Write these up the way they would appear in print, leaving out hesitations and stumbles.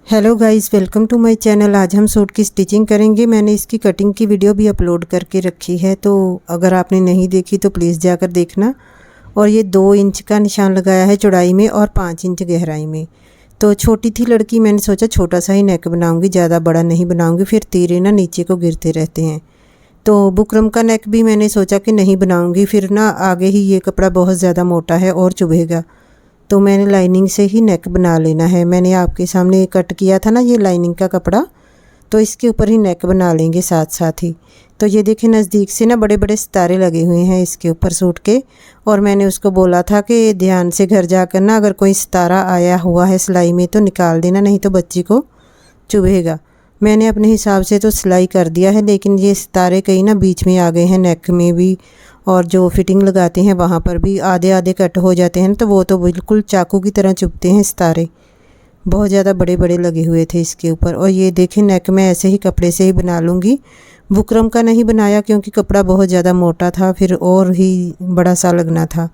Hello guys, welcome to my channel. आज हम suit की स्टिचिंग करेंगे। मैंने इसकी कटिंग की वीडियो भी अपलोड करके रखी है, तो अगर आपने नहीं देखी तो प्लीज़ जाकर देखना। और ये 2 इंच का निशान लगाया है चौड़ाई में और 5 इंच गहराई में। तो छोटी थी लड़की, मैंने सोचा छोटा सा ही नेक बनाऊंगी, ज़्यादा बड़ा नहीं बनाऊंगी, फिर तीरे ना नीचे को गिरते रहते हैं। तो बुकरम का नेक भी मैंने सोचा कि नहीं बनाऊंगी, फिर ना आगे ही ये कपड़ा बहुत ज़्यादा मोटा है और चुभेगा, तो मैंने लाइनिंग से ही नेक बना लेना है। मैंने आपके सामने कट किया था ना ये लाइनिंग का कपड़ा, तो इसके ऊपर ही नेक बना लेंगे साथ साथ ही। तो ये देखिए नज़दीक से ना बड़े बड़े सितारे लगे हुए हैं इसके ऊपर सूट के, और मैंने उसको बोला था कि ध्यान से घर जाकर ना अगर कोई सितारा आया हुआ है सिलाई में तो निकाल देना, नहीं तो बच्ची को चुभेगा। मैंने अपने हिसाब से तो सिलाई कर दिया है, लेकिन ये सितारे कहीं ना बीच में आ गए हैं, नेक में भी और जो फिटिंग लगाते हैं वहाँ पर भी आधे आधे कट हो जाते हैं, तो वो तो बिल्कुल चाकू की तरह चुभते हैं सितारे। बहुत ज़्यादा बड़े बड़े लगे हुए थे इसके ऊपर। और ये देखें नेक मैं ऐसे ही कपड़े से ही बना लूँगी, बुकरम का नहीं बनाया क्योंकि कपड़ा बहुत ज़्यादा मोटा था, फिर और ही बड़ा सा लगना था।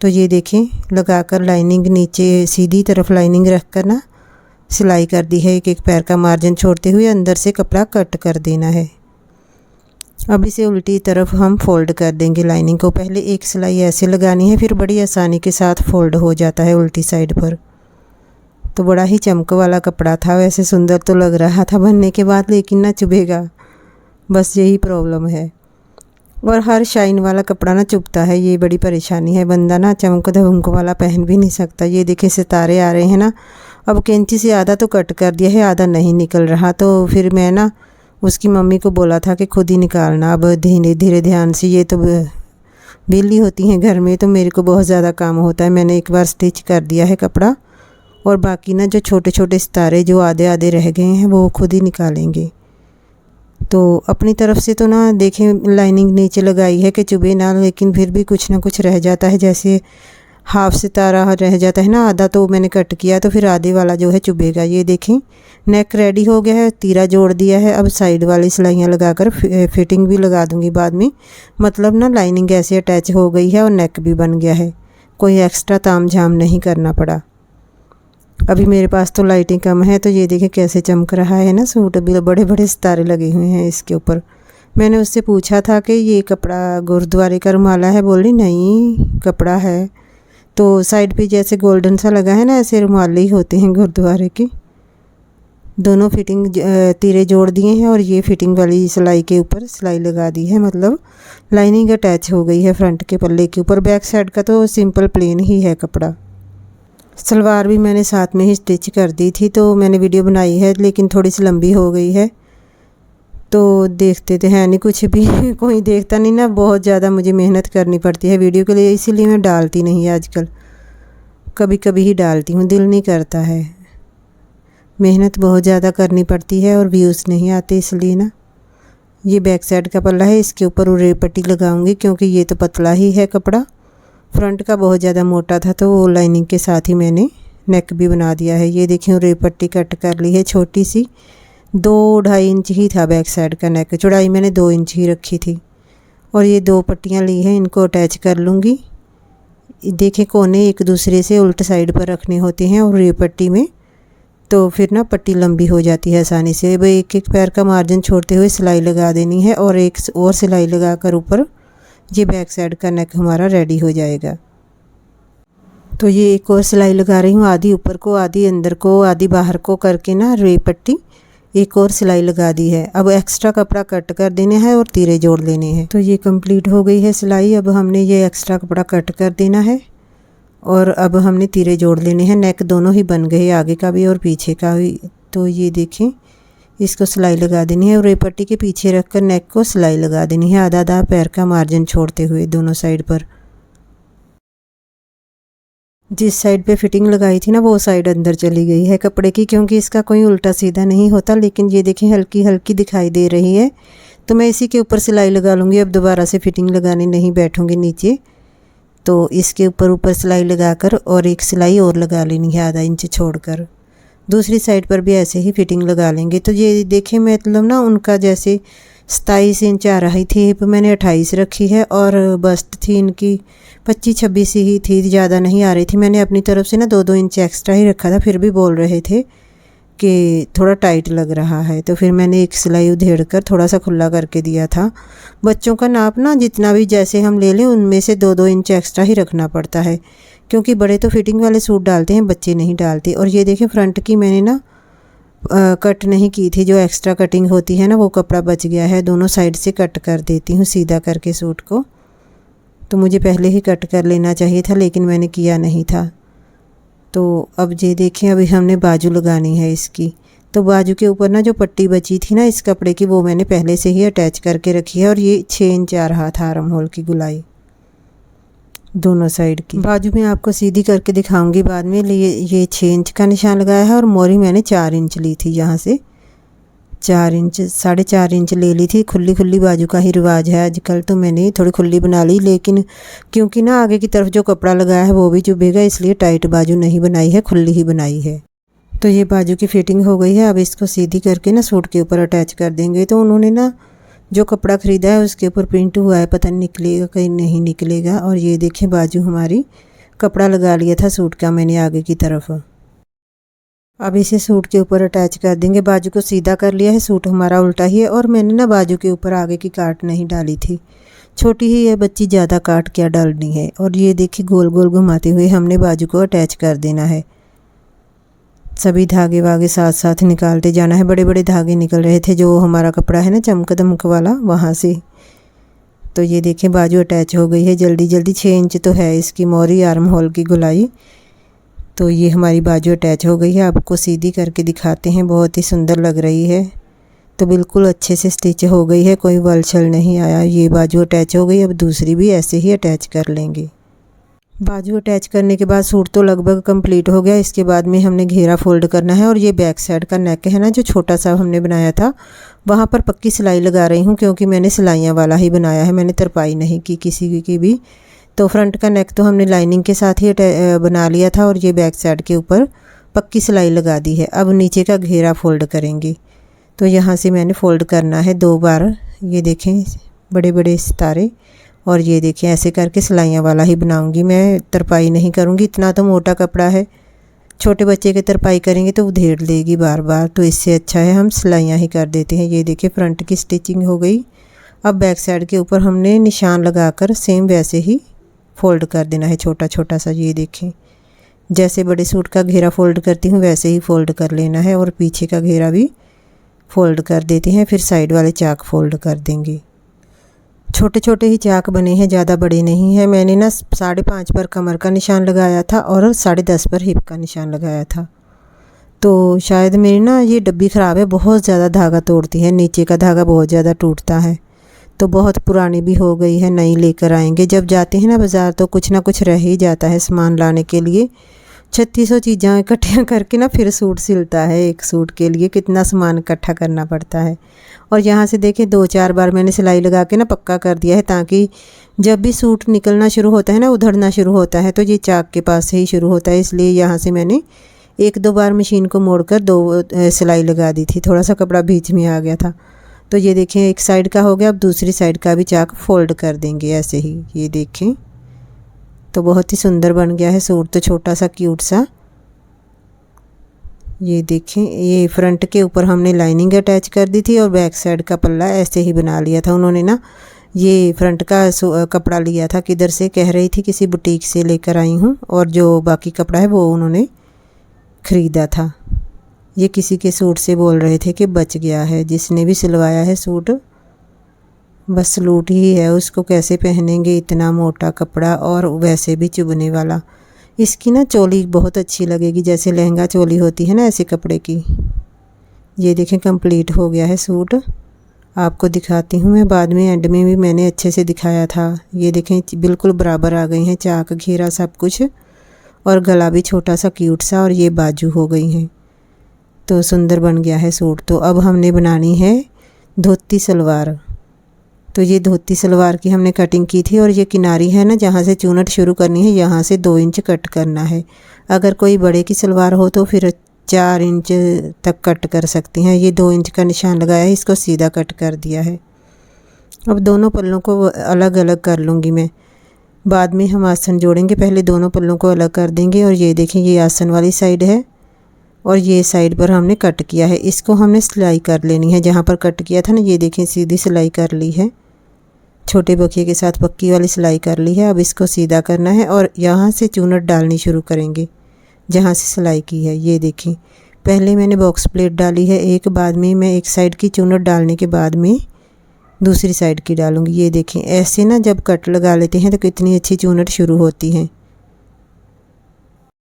तो ये देखें लगाकर लाइनिंग नीचे सीधी तरफ लाइनिंग रख कर ना सिलाई कर दी है। एक एक पैर का मार्जिन छोड़ते हुए अंदर से कपड़ा कट कर देना है। अब इसे उल्टी तरफ हम फोल्ड कर देंगे लाइनिंग को। पहले एक सिलाई ऐसे लगानी है, फिर बड़ी आसानी के साथ फोल्ड हो जाता है उल्टी साइड पर। तो बड़ा ही चमक वाला कपड़ा था, वैसे सुंदर तो लग रहा था बनने के बाद, लेकिन ना चुभेगा, बस यही प्रॉब्लम है। और हर शाइन वाला कपड़ा ना चुभता है, ये बड़ी परेशानी है। बंदा ना चमक धमक वाला पहन भी नहीं सकता। ये देखे सितारे आ रहे हैं ना, अब कैंची से आधा तो कट कर दिया है, आधा नहीं निकल रहा। तो फिर मैं ना उसकी मम्मी को बोला था कि खुद ही निकालना, अब धीरे धीरे ध्यान से। ये तो बेली होती हैं घर में, तो मेरे को बहुत ज़्यादा काम होता है। मैंने एक बार स्टिच कर दिया है कपड़ा, और बाकी ना जो छोटे छोटे सितारे जो आधे आधे रह गए हैं वो खुद ही निकालेंगे। तो अपनी तरफ से तो ना देखें लाइनिंग नीचे लगाई है कि चुभे ना, लेकिन फिर भी कुछ ना कुछ रह जाता है। जैसे हाफ सितारा रह जाता है ना, आधा तो मैंने कट किया, तो फिर आधे वाला जो है चुभेगा। ये देखें नेक रेडी हो गया है, तीरा जोड़ दिया है। अब साइड वाली सिलाइयाँ लगाकर फिटिंग भी लगा दूंगी बाद में। मतलब ना लाइनिंग ऐसे अटैच हो गई है और नेक भी बन गया है, कोई एक्स्ट्रा ताम झाम नहीं करना पड़ा। अभी मेरे पास तो लाइटिंग कम है, तो ये देखें कैसे चमक रहा है ना सूट। अभी बड़े बड़े सितारे लगे हुए हैं इसके ऊपर। मैंने उससे पूछा था कि ये कपड़ा गुरुद्वारे का रुमाला है, बोली नहीं कपड़ा है। तो साइड पे जैसे गोल्डन सा लगा है ना, ऐसे रुमाले ही होते हैं गुरुद्वारे के। दोनों फिटिंग तीरे जोड़ दिए हैं, और ये फिटिंग वाली सिलाई के ऊपर सिलाई लगा दी है। मतलब लाइनिंग अटैच हो गई है फ्रंट के पल्ले के ऊपर। बैक साइड का तो सिंपल प्लेन ही है कपड़ा। सलवार भी मैंने साथ में ही स्टिच कर दी थी, तो मैंने वीडियो बनाई है, लेकिन थोड़ी सी लंबी हो गई है। तो देखते तो हैं नहीं कुछ भी कोई देखता नहीं ना, बहुत ज़्यादा मुझे मेहनत करनी पड़ती है वीडियो के लिए, इसीलिए मैं डालती नहीं आजकल। कभी कभी ही डालती हूँ, दिल नहीं करता है। मेहनत बहुत ज़्यादा करनी पड़ती है और व्यूज़ नहीं आते, इसलिए ना। ये बैक साइड का पल्ला है, इसके ऊपर उरे पट्टी लगाऊंगी क्योंकि ये तो पतला ही है कपड़ा। फ्रंट का बहुत ज़्यादा मोटा था, तो वो लाइनिंग के साथ ही मैंने नेक भी बना दिया है। ये देखिए उरे पट्टी कट कर ली है छोटी सी, 2-2.5 इंच ही था बैक साइड का नेक। चौड़ाई मैंने 2 इंच ही रखी थी। और ये 2 पट्टियाँ ली हैं, इनको अटैच कर लूँगी। देखें कोने एक दूसरे से उल्ट साइड पर रखने होते हैं, और ये पट्टी में तो फिर ना पट्टी लंबी हो जाती है आसानी से। अब एक एक पैर का मार्जिन छोड़ते हुए सिलाई लगा देनी है, और एक और सिलाई लगा कर ऊपर ये बैक साइड का नेक हमारा रेडी हो जाएगा। तो ये एक और सिलाई लगा रही हूँ, आधी ऊपर को, आधी अंदर को, आधी बाहर को करके ना रे पट्टी एक और सिलाई लगा दी है। अब एक्स्ट्रा कपड़ा कट कर देना है और तीरे जोड़ लेने हैं। तो ये कंप्लीट हो गई है सिलाई। अब हमने ये एक्स्ट्रा कपड़ा कट कर देना है, और अब हमने तीरे जोड़ लेने हैं। नेक दोनों ही बन गए, आगे का भी और पीछे का भी। तो ये देखें इसको सिलाई लगा देनी है, और ये पट्टी के पीछे रखकर नेक को सिलाई लगा देनी है, आधा आधा पैर का मार्जिन छोड़ते हुए दोनों साइड पर। जिस साइड पे फिटिंग लगाई थी ना, वो साइड अंदर चली गई है कपड़े की, क्योंकि इसका कोई उल्टा सीधा नहीं होता। लेकिन ये देखें हल्की हल्की दिखाई दे रही है, तो मैं इसी के ऊपर सिलाई लगा लूँगी। अब दोबारा से फिटिंग लगाने नहीं बैठूँगी नीचे। तो इसके ऊपर सिलाई लगाकर और एक सिलाई और लगा लेनी है, आधा इंच छोड़कर। दूसरी साइड पर भी ऐसे ही फिटिंग लगा लेंगे। तो ये देखें मतलब ना उनका जैसे 27 इंच आ रही थी, हिप मैंने 28 रखी है, और बस्ट थी इनकी 25-26 ही थी, ज़्यादा नहीं आ रही थी। मैंने अपनी तरफ से ना 2-2 इंच एक्स्ट्रा ही रखा था, फिर भी बोल रहे थे कि थोड़ा टाइट लग रहा है। तो फिर मैंने एक सिलाई उधेड़ कर थोड़ा सा खुला करके दिया था। बच्चों का नाप ना जितना भी जैसे हम ले लें उनमें से 2-2 इंच एक्स्ट्रा ही रखना पड़ता है, क्योंकि बड़े तो फिटिंग वाले सूट डालते हैं, बच्चे नहीं डालते। और ये देखें फ्रंट की मैंने ना कट नहीं की थी, जो एक्स्ट्रा कटिंग होती है ना वो कपड़ा बच गया है। दोनों साइड से कट कर देती हूँ सीधा करके सूट को। तो मुझे पहले ही कट कर लेना चाहिए था, लेकिन मैंने किया नहीं था। तो अब ये देखें, अभी हमने बाजू लगानी है इसकी। तो बाजू के ऊपर ना जो पट्टी बची थी ना इस कपड़े की, वो मैंने पहले से ही अटैच करके रखी है। और ये 6 इंच आ रहा था आर्म होल की गुलाई दोनों साइड की। बाजू में आपको सीधी करके दिखाऊंगी बाद में। ये 6 इंच का निशान लगाया है और मोरी मैंने 4 इंच ली थी। यहाँ से 4 इंच 4.5 इंच ले ली थी। खुली खुली बाजू का ही रिवाज है आजकल, तो मैंने थोड़ी खुली बना ली। लेकिन क्योंकि ना आगे की तरफ जो कपड़ा लगाया है वो भी चुभेगा, इसलिए टाइट बाजू नहीं बनाई है, खुली ही बनाई है। तो ये बाजू की फिटिंग हो गई है। अब इसको सीधी करके ना सूट के ऊपर अटैच कर देंगे। तो उन्होंने ना जो कपड़ा ख़रीदा है उसके ऊपर प्रिंट हुआ है, पता नहीं निकलेगा कहीं नहीं निकलेगा। और ये देखें बाजू हमारी कपड़ा लगा लिया था सूट का मैंने आगे की तरफ। अब इसे सूट के ऊपर अटैच कर देंगे। बाजू को सीधा कर लिया है, सूट हमारा उल्टा ही है। और मैंने ना बाजू के ऊपर आगे की काट नहीं डाली थी, छोटी ही है बच्ची, ज़्यादा काट क्या डालनी है। और ये देखिए गोल गोल घुमाते हुए हमने बाजू को अटैच कर देना है। सभी धागे वागे साथ साथ निकालते जाना है। बड़े बड़े धागे निकल रहे थे जो हमारा कपड़ा है ना चमक दमक वाला, वहाँ से। तो ये देखें बाजू अटैच हो गई है जल्दी जल्दी। 6 इंच तो है इसकी मोरी आर्म होल की गुलाई। तो ये हमारी बाजू अटैच हो गई है। आपको सीधी करके दिखाते हैं, बहुत ही सुंदर लग रही है। तो बिल्कुल अच्छे से स्टिच हो गई है, कोई वलछल नहीं आया। ये बाजू अटैच हो गई। अब दूसरी भी ऐसे ही अटैच कर लेंगे। बाजू अटैच करने के बाद सूट तो लगभग कंप्लीट हो गया। इसके बाद में हमने घेरा फोल्ड करना है। और ये बैक साइड का नेक है ना जो छोटा सा हमने बनाया था, वहाँ पर पक्की सिलाई लगा रही हूँ, क्योंकि मैंने सिलाइयाँ वाला ही बनाया है, मैंने तरपाई नहीं की किसी की भी। तो फ्रंट का नेक तो हमने लाइनिंग के साथ ही बना लिया था। और ये बैक साइड के ऊपर पक्की सिलाई लगा दी है। अब नीचे का घेरा फोल्ड करेंगे। तो यहाँ से मैंने फ़ोल्ड करना है 2 बार। ये देखें बड़े बड़े सितारे। और ये देखिए ऐसे करके सिलाइयाँ वाला ही बनाऊंगी मैं, तरपाई नहीं करूँगी। इतना तो मोटा कपड़ा है, छोटे बच्चे के तरपाई करेंगे तो उधेड़ लेगी बार बार। तो इससे अच्छा है हम सिलाइयाँ ही कर देते हैं। ये देखिए फ्रंट की स्टिचिंग हो गई। अब बैक साइड के ऊपर हमने निशान लगाकर सेम वैसे ही फ़ोल्ड कर देना है छोटा छोटा सा। ये देखें जैसे बड़े सूट का घेरा फ़ोल्ड करती हूँ वैसे ही फ़ोल्ड कर लेना है। और पीछे का घेरा भी फ़ोल्ड कर देते हैं, फिर साइड वाले चाक फ़ोल्ड कर देंगे। छोटे छोटे ही चाक बने हैं, ज़्यादा बड़े नहीं हैं। मैंने ना 5.5 पर कमर का निशान लगाया था और 10.5 पर हिप का निशान लगाया था। तो शायद मेरी ना ये डब्बी ख़राब है, बहुत ज़्यादा धागा तोड़ती है, नीचे का धागा बहुत ज़्यादा टूटता है। तो बहुत पुरानी भी हो गई है, नई लेकर आएंगे। जब जाते हैं ना बाज़ार तो कुछ ना कुछ रह ही जाता है सामान लाने के लिए। 3600 चीज़ें इकट्ठियाँ करके ना फिर सूट सिलता है। एक सूट के लिए कितना सामान इकट्ठा करना पड़ता है। और यहाँ से देखें 2-4 बार मैंने सिलाई लगा के ना पक्का कर दिया है, ताकि जब भी सूट निकलना शुरू होता है ना, उधड़ना शुरू होता है, तो ये चाक के पास से ही शुरू होता है। इसलिए यहाँ से मैंने 1-2 बार मशीन को मोड़कर 2 सिलाई लगा दी थी। थोड़ा सा कपड़ा बीच में आ गया था। तो ये देखें एक साइड का हो गया। अब दूसरी साइड का भी चाक फ़ोल्ड कर देंगे ऐसे ही। ये देखें तो बहुत ही सुंदर बन गया है सूट, तो छोटा सा क्यूट सा। ये देखें ये फ्रंट के ऊपर हमने लाइनिंग अटैच कर दी थी और बैक साइड का पल्ला ऐसे ही बना लिया था। उन्होंने ना ये फ्रंट का कपड़ा लिया था, किधर से कह रही थी किसी बुटीक से लेकर आई हूँ, और जो बाकी कपड़ा है वो उन्होंने ख़रीदा था। ये किसी के सूट से बोल रहे थे कि बच गया है, जिसने भी सिलवाया है सूट बस लूट ही है, उसको कैसे पहनेंगे इतना मोटा कपड़ा और वैसे भी चुभने वाला। इसकी ना चोली बहुत अच्छी लगेगी, जैसे लहंगा चोली होती है ना ऐसे कपड़े की। ये देखें कंप्लीट हो गया है सूट, आपको दिखाती हूँ मैं बाद में, एंड में भी मैंने अच्छे से दिखाया था। ये देखें बिल्कुल बराबर आ गई हैं चाक घेरा सब कुछ, और गला भी छोटा सा क्यूट सा, और ये बाजू हो गई हैं। तो सुंदर बन गया है सूट। तो अब हमने बनानी है धोती सलवार। तो ये धोती सलवार की हमने कटिंग की थी, और ये किनारी है ना जहाँ से चूनट शुरू करनी है, यहाँ से 2 इंच कट करना है। अगर कोई बड़े की सलवार हो तो फिर 4 इंच तक कट कर सकती हैं। ये 2 इंच का निशान लगाया है, इसको सीधा कट कर दिया है। अब दोनों पल्लों को अलग अलग कर लूँगी मैं, बाद में हम आसन जोड़ेंगे, पहले दोनों पल्लों को अलग कर देंगे। और ये देखें ये आसन वाली साइड है और ये साइड पर हमने कट किया है। इसको हमने सिलाई कर लेनी है। जहाँ पर कट किया था ना, ये देखें सीधी सिलाई कर ली है, छोटे बखिए के साथ पक्की वाली सिलाई कर ली है। अब इसको सीधा करना है और यहाँ से चूनट डालनी शुरू करेंगे जहाँ से सिलाई की है। ये देखें, पहले मैंने बॉक्स प्लेट डाली है एक, बाद में मैं एक साइड की चूनट डालने के बाद में दूसरी साइड की डालूंगी। ये देखें, ऐसे ना जब कट लगा लेते हैं तो कितनी अच्छी चूनट शुरू होती है।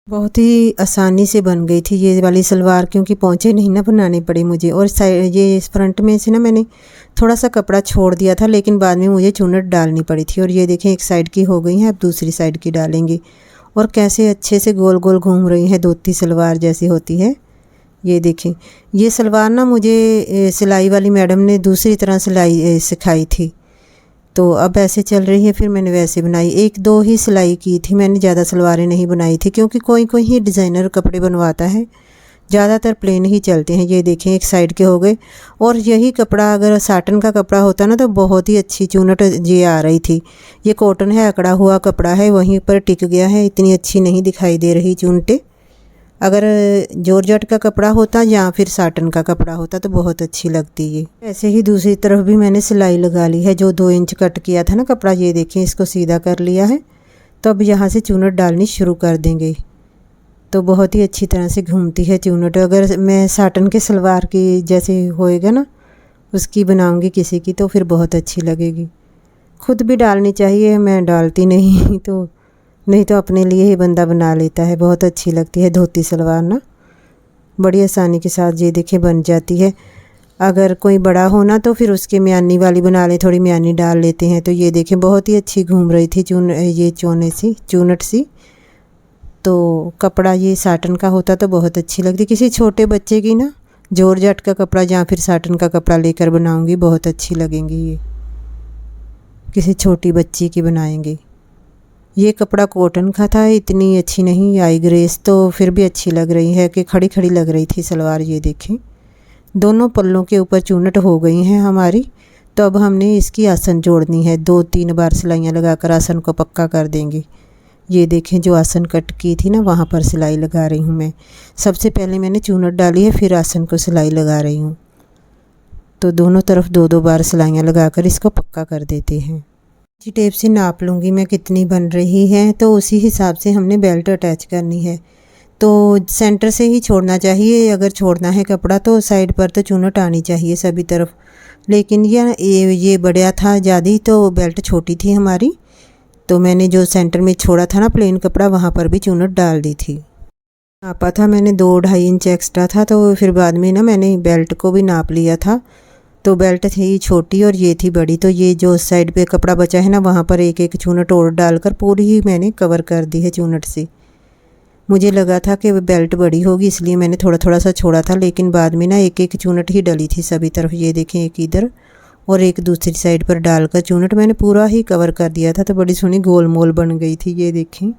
बहुत ही आसानी से बन गई थी ये वाली सलवार, क्योंकि पोंचे नहीं ना बनाने पड़े मुझे। और साइड ये फ्रंट में से ना मैंने थोड़ा सा कपड़ा छोड़ दिया था, लेकिन बाद में मुझे चूनट डालनी पड़ी थी। और ये देखें, एक साइड की हो गई है, अब दूसरी साइड की डालेंगे। और कैसे अच्छे से गोल गोल घूम रही है, धोती सलवार जैसी होती है। ये देखें, ये सलवार ना मुझे सिलाई वाली मैडम ने दूसरी तरह सिलाई सिखाई थी, तो अब ऐसे चल रही है। फिर मैंने वैसे बनाई, एक दो ही सिलाई की थी मैंने, ज़्यादा सलवारें नहीं बनाई थी, क्योंकि कोई कोई ही डिज़ाइनर कपड़े बनवाता है, ज़्यादातर प्लेन ही चलते हैं। ये देखें, एक साइड के हो गए। और यही कपड़ा अगर साटन का कपड़ा होता ना तो बहुत ही अच्छी चूनट ये आ रही थी। ये कॉटन है, अकड़ा हुआ कपड़ा है, वहीं पर टिक गया है, इतनी अच्छी नहीं दिखाई दे रही चूनटें। अगर जॉर्जेट का कपड़ा होता या फिर साटन का कपड़ा होता तो बहुत अच्छी लगती ये। ऐसे ही दूसरी तरफ भी मैंने सिलाई लगा ली है। जो 2 इंच कट किया था ना कपड़ा, ये देखें, इसको सीधा कर लिया है। तो अब यहाँ से चूनट डालनी शुरू कर देंगे, तो बहुत ही अच्छी तरह से घूमती है चूनट। अगर मैं साटन के सलवार की जैसे होएगा ना उसकी बनाऊंगी किसी की, तो फिर बहुत अच्छी लगेगी। खुद भी डालनी चाहिए, मैं डालती नहीं, तो नहीं तो अपने लिए ही बंदा बना लेता है। बहुत अच्छी लगती है धोती सलवार ना, बड़ी आसानी के साथ ये देखें बन जाती है। अगर कोई बड़ा हो ना तो फिर उसके म्यानी वाली बना ले, थोड़ी म्यानी डाल लेते हैं। तो ये देखें, बहुत ही अच्छी घूम रही थी ये चूनट सी। तो कपड़ा ये साटन का होता तो बहुत अच्छी लगती। किसी छोटे बच्चे की ना जॉर्जेट का कपड़ा या फिर साटन का कपड़ा लेकर बनाऊंगी, बहुत अच्छी लगेंगी ये। किसी छोटी बच्ची की बनाएंगे। ये कपड़ा कॉटन का था, इतनी अच्छी नहीं आई ग्रेस, तो फिर भी अच्छी लग रही है कि खड़ी खड़ी लग रही थी सलवार। ये देखें, दोनों पल्लों के ऊपर चूनट हो गई हैं हमारी। तो अब हमने इसकी आसन जोड़नी है, 2-3 बार सिलाइयाँ लगाकर आसन को पक्का कर देंगे। ये देखें, जो आसन कट की थी ना वहाँ पर सिलाई लगा रही हूँ मैं। सबसे पहले मैंने चूनट डाली है, फिर आसन को सिलाई लगा रही हूँ। तो दोनों तरफ 2-2 बार सिलाइयाँ लगाकर इसको पक्का कर देते हैं। जी, टेप से नाप लूँगी मैं कितनी बन रही है, तो उसी हिसाब से हमने बेल्ट अटैच करनी है। तो सेंटर से ही छोड़ना चाहिए, अगर छोड़ना है कपड़ा तो साइड पर तो चूनट आनी चाहिए सभी तरफ। लेकिन ये बड़ा था ज़्यादा, तो बेल्ट छोटी थी हमारी, तो मैंने जो सेंटर में छोड़ा था ना प्लेन कपड़ा, वहाँ पर भी चूनट डाल दी थी। नापा था मैंने, 2-2.5 इंच एक्स्ट्रा था, तो फिर बाद में ना मैंने बेल्ट को भी नाप लिया था। तो बेल्ट थी छोटी और ये थी बड़ी, तो ये जो साइड पे कपड़ा बचा है ना वहाँ पर एक एक चूनट और डालकर पूरी ही मैंने कवर कर दी है चूनट से। मुझे लगा था कि बेल्ट बड़ी होगी, इसलिए मैंने थोड़ा थोड़ा सा छोड़ा था, लेकिन बाद में ना एक एक चूनट ही डली थी सभी तरफ। ये देखें, एक इधर और एक दूसरी साइड पर डालकर चूनट मैंने पूरा ही कवर कर दिया था, तो बड़ी सोहनी गोल मोल बन गई थी। ये देखें,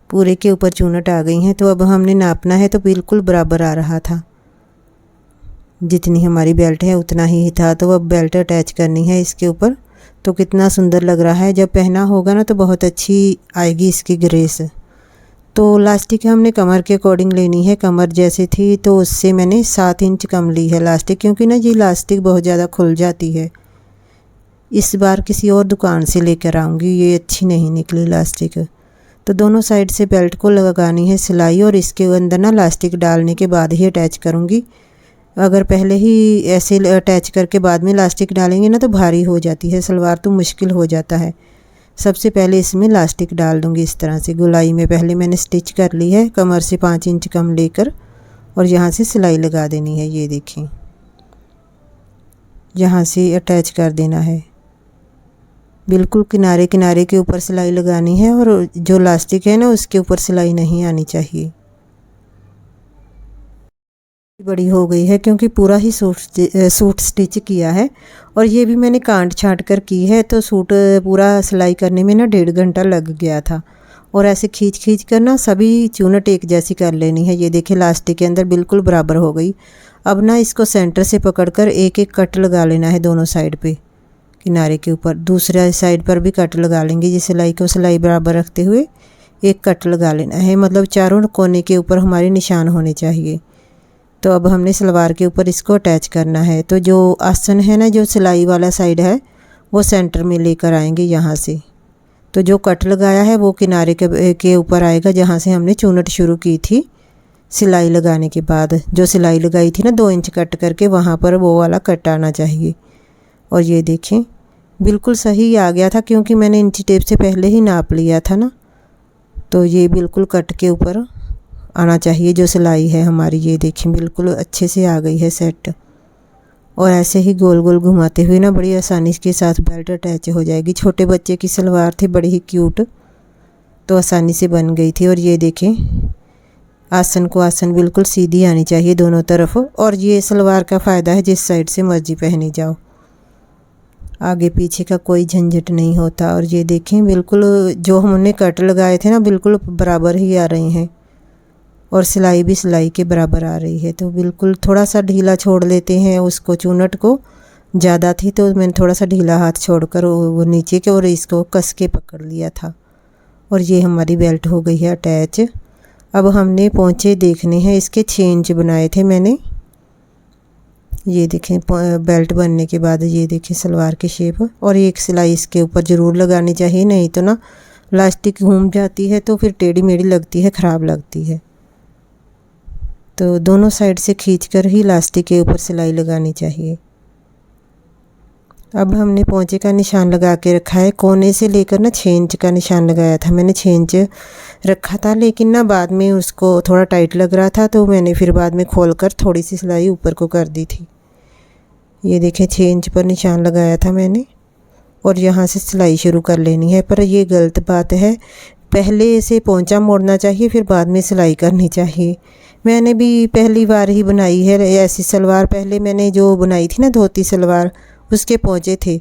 पूरे के ऊपर चूनट आ गई हैं। तो अब हमने नापना है, तो बिल्कुल बराबर आ रहा था, जितनी हमारी बेल्ट है उतना ही था। तो अब बेल्ट अटैच करनी है इसके ऊपर। तो कितना सुंदर लग रहा है, जब पहना होगा ना तो बहुत अच्छी आएगी इसकी ग्रेस। तो लास्टिक हमने कमर के अकॉर्डिंग लेनी है, कमर जैसे थी तो उससे मैंने 7 इंच कम ली है लास्टिक, क्योंकि ना ये लास्टिक बहुत ज़्यादा खुल जाती है। इस बार किसी और दुकान से लेकर आऊँगी, ये अच्छी नहीं निकली लास्टिक। तो दोनों साइड से बेल्ट को लगानी है सिलाई, और इसके अंदर ना लास्टिक डालने के बाद ही अटैच करूँगी। अगर पहले ही ऐसे अटैच करके बाद में लास्टिक डालेंगे ना तो भारी हो जाती है सलवार, तो मुश्किल हो जाता है। सबसे पहले इसमें लास्टिक डाल दूँगी इस तरह से। गोलाई में पहले मैंने स्टिच कर ली है, कमर से 5 इंच कम लेकर, और यहाँ से सिलाई लगा देनी है। ये देखें, यहाँ से अटैच कर देना है, बिल्कुल किनारे किनारे के ऊपर सिलाई लगानी है, और जो लास्टिक है ना उसके ऊपर सिलाई नहीं आनी चाहिए। बड़ी हो गई है क्योंकि पूरा ही सूट स्टिच किया है, और ये भी मैंने कांट छांट कर की है। तो सूट पूरा सिलाई करने में ना 1.5 घंटा लग गया था। और ऐसे खींच खींच कर ना सभी चूनट एक जैसी कर लेनी है। ये देखिए, लास्टिक के अंदर बिल्कुल बराबर हो गई। अब ना इसको सेंटर से पकड़कर एक एक कट लगा लेना है दोनों साइड पे, किनारे के ऊपर। दूसरा साइड पर भी कट लगा लेंगे, ये सिलाई को सिलाई बराबर रखते हुए एक कट लगा लेना है, मतलब चारों कोने के ऊपर हमारे निशान होने चाहिए। तो अब हमने सलवार के ऊपर इसको अटैच करना है। तो जो आसन है ना, जो सिलाई वाला साइड है वो सेंटर में लेकर आएंगे यहाँ से। तो जो कट लगाया है वो किनारे के ऊपर आएगा, जहाँ से हमने चूनट शुरू की थी सिलाई लगाने के बाद। जो सिलाई लगाई थी ना 2 इंच कट करके, वहाँ पर वो वाला कट आना चाहिए। और ये देखें बिल्कुल सही आ गया था, क्योंकि मैंने इंची टेप से पहले ही नाप लिया था ना। तो ये बिल्कुल कट के ऊपर आना चाहिए जो सिलाई है हमारी। ये देखें बिल्कुल अच्छे से आ गई है सेट। और ऐसे ही गोल गोल घुमाते हुए ना बड़ी आसानी के साथ बेल्ट अटैच हो जाएगी। छोटे बच्चे की सलवार थी, बड़ी ही क्यूट, तो आसानी से बन गई थी। और ये देखें आसन को आसन बिल्कुल सीधी आनी चाहिए दोनों तरफ। और ये सलवार का फ़ायदा है, जिस साइड से मर्जी पहनी जाओ, आगे पीछे का कोई झंझट नहीं होता। और ये देखें बिल्कुल जो हमने कट लगाए थे ना बिल्कुल बराबर ही आ रही हैं, और सिलाई भी सिलाई के बराबर आ रही है। तो बिल्कुल थोड़ा सा ढीला छोड़ लेते हैं उसको, चूनट को ज़्यादा थी तो मैंने थोड़ा सा ढीला हाथ छोड़कर वो नीचे के और इसको कस के पकड़ लिया था। और ये हमारी बेल्ट हो गई है अटैच। अब हमने पोंचे देखने हैं, इसके 6 इंच बनाए थे मैंने। ये देखें बेल्ट बनने के बाद ये देखें सलवार की शेप। और एक सिलाई इसके ऊपर ज़रूर लगानी चाहिए, नहीं तो ना लास्टिक घूम जाती है तो फिर टेढ़ी मेढ़ी लगती है, ख़राब लगती है। तो दोनों साइड से खींचकर ही लास्टिक के ऊपर सिलाई लगानी चाहिए। अब हमने पोंचे का निशान लगा के रखा है। कोने से लेकर ना 6 इंच का निशान लगाया था मैंने, 6 इंच रखा था, लेकिन ना बाद में उसको थोड़ा टाइट लग रहा था तो मैंने फिर बाद में खोलकर थोड़ी सी सिलाई ऊपर को कर दी थी। ये देखें 6 इंच पर निशान लगाया था मैंने, और यहाँ से सिलाई शुरू कर लेनी है। पर ये गलत बात है, पहले से पोंचा मोड़ना चाहिए फिर बाद में सिलाई करनी चाहिए। मैंने भी पहली बार ही बनाई है ऐसी सलवार। पहले मैंने जो बनाई थी ना धोती सलवार, उसके पोंचे थे,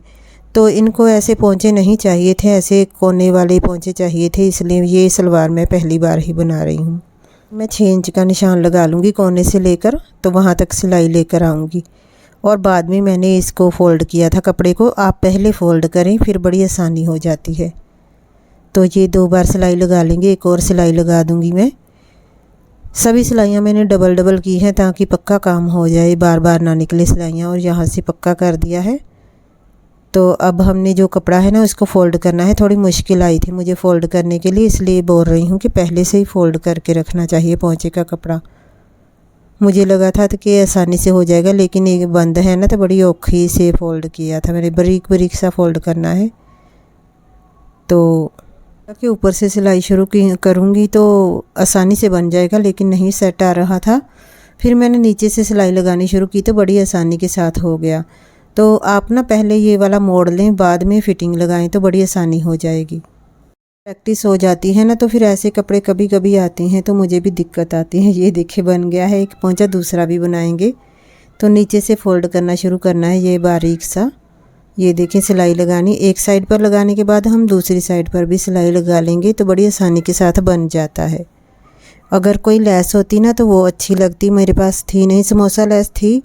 तो इनको ऐसे पोंचे नहीं चाहिए थे, ऐसे कोने वाले पोंचे चाहिए थे, इसलिए ये सलवार मैं पहली बार ही बना रही हूँ। मैं 6 इंच का निशान लगा लूँगी कोने से लेकर, तो वहाँ तक सिलाई लेकर आऊँगी। और बाद में मैंने इसको फ़ोल्ड किया था कपड़े को। आप पहले फ़ोल्ड करें, फिर बड़ी आसानी हो जाती है। तो ये 2 बार सिलाई लगा लेंगे, एक और सिलाई लगा दूँगी मैं। सभी सिलाइयाँ मैंने डबल डबल की हैं ताकि पक्का काम हो जाए, बार बार ना निकले सिलाइयाँ। और यहाँ से पक्का कर दिया है। तो अब हमने जो कपड़ा है ना उसको फ़ोल्ड करना है। थोड़ी मुश्किल आई थी मुझे फ़ोल्ड करने के लिए, इसलिए बोल रही हूँ कि पहले से ही फ़ोल्ड करके रखना चाहिए पोंचे का कपड़ा। मुझे लगा था कि आसानी से हो जाएगा, लेकिन ये बंद है ना तो बड़ी औखी से फ़ोल्ड किया था मैंने, बारीक बारीक सा फ़ोल्ड करना है। तो कि ऊपर से सिलाई शुरू करूँगी तो आसानी से बन जाएगा, लेकिन नहीं सेट आ रहा था। फिर मैंने नीचे से सिलाई लगानी शुरू की तो बड़ी आसानी के साथ हो गया। तो आप ना पहले ये वाला मोड़ लें, बाद में फ़िटिंग लगाएं तो बड़ी आसानी हो जाएगी। प्रैक्टिस हो जाती है ना तो फिर ऐसे कपड़े कभी कभी आते हैं तो मुझे भी दिक्कत आती है। ये देखिए बन गया है एक पोंचा, दूसरा भी बनाएंगे। तो नीचे से फ़ोल्ड करना शुरू करना है ये बारीक सा। ये देखें सिलाई लगानी, एक साइड पर लगाने के बाद हम दूसरी साइड पर भी सिलाई लगा लेंगे तो बड़ी आसानी के साथ बन जाता है। अगर कोई लेस होती ना तो वो अच्छी लगती, मेरे पास थी नहीं, समोसा लेस थी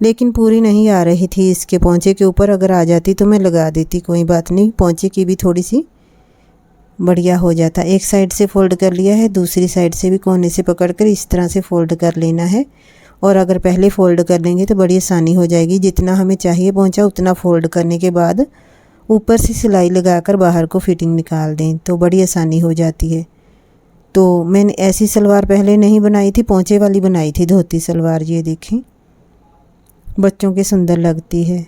लेकिन पूरी नहीं आ रही थी इसके पोंचे के ऊपर। अगर आ जाती तो मैं लगा देती, कोई बात नहीं, पोंचे की भी थोड़ी सी बढ़िया हो जाता। एक साइड से फ़ोल्ड कर लिया है, दूसरी साइड से भी कोने से पकड़कर इस तरह से फ़ोल्ड कर लेना है। और अगर पहले फ़ोल्ड कर लेंगे तो बड़ी आसानी हो जाएगी। जितना हमें चाहिए पोंचा उतना फ़ोल्ड करने के बाद ऊपर से सिलाई लगाकर बाहर को फ़िटिंग निकाल दें तो बड़ी आसानी हो जाती है। तो मैंने ऐसी सलवार पहले नहीं बनाई थी, पोंचे वाली बनाई थी धोती सलवार। ये देखें बच्चों के सुंदर लगती है।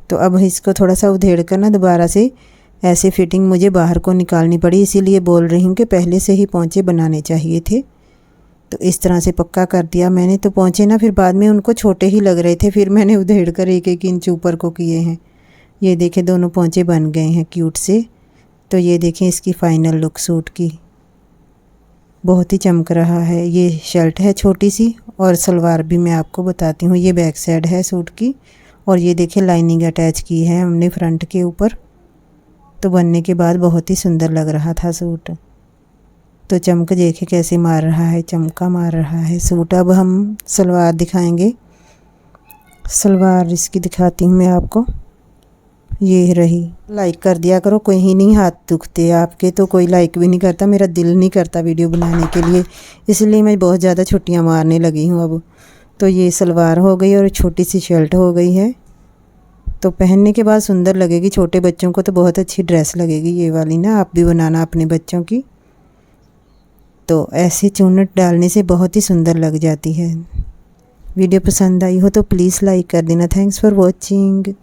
तो अब इसको थोड़ा सा उधेड़ कर ना दोबारा से ऐसे फ़िटिंग मुझे बाहर को निकालनी पड़ी, इसीलिए बोल रही हूँ कि पहले से ही पोंचे बनाने चाहिए थे। तो इस तरह से पक्का कर दिया मैंने। तो पोंचे ना फिर बाद में उनको छोटे ही लग रहे थे, फिर मैंने उधेड़ कर 1-1 इंच ऊपर को किए हैं। ये देखें दोनों पोंचे बन गए हैं क्यूट से। तो ये देखें इसकी फ़ाइनल लुक सूट की, बहुत ही चमक रहा है। ये शर्ट है छोटी सी, और सलवार भी मैं आपको बताती हूँ। ये बैक साइड है सूट की, और ये देखें लाइनिंग अटैच की है हमने फ्रंट के ऊपर। तो बनने के बाद बहुत ही सुंदर लग रहा था सूट। तो चमक देखे कैसे मार रहा है, चमका मार रहा है सूट। अब हम सलवार दिखाएंगे। सलवार इसकी दिखाती हूँ मैं आपको। ये रही। लाइक कर दिया करो, कहीं नहीं हाथ दुखते आपके, तो कोई लाइक भी नहीं करता, मेरा दिल नहीं करता वीडियो बनाने के लिए, इसलिए मैं बहुत ज़्यादा छुट्टियां मारने लगी हूँ अब। तो ये सलवार हो गई और छोटी सी शर्ट हो गई है, तो पहनने के बाद सुंदर लगेगी। छोटे बच्चों को तो बहुत अच्छी ड्रेस लगेगी ये वाली ना, आप भी बनाना अपने बच्चों की। तो ऐसे चुन्नट डालने से बहुत ही सुंदर लग जाती है। वीडियो पसंद आई हो तो प्लीज़ लाइक कर देना। Thanks for watching.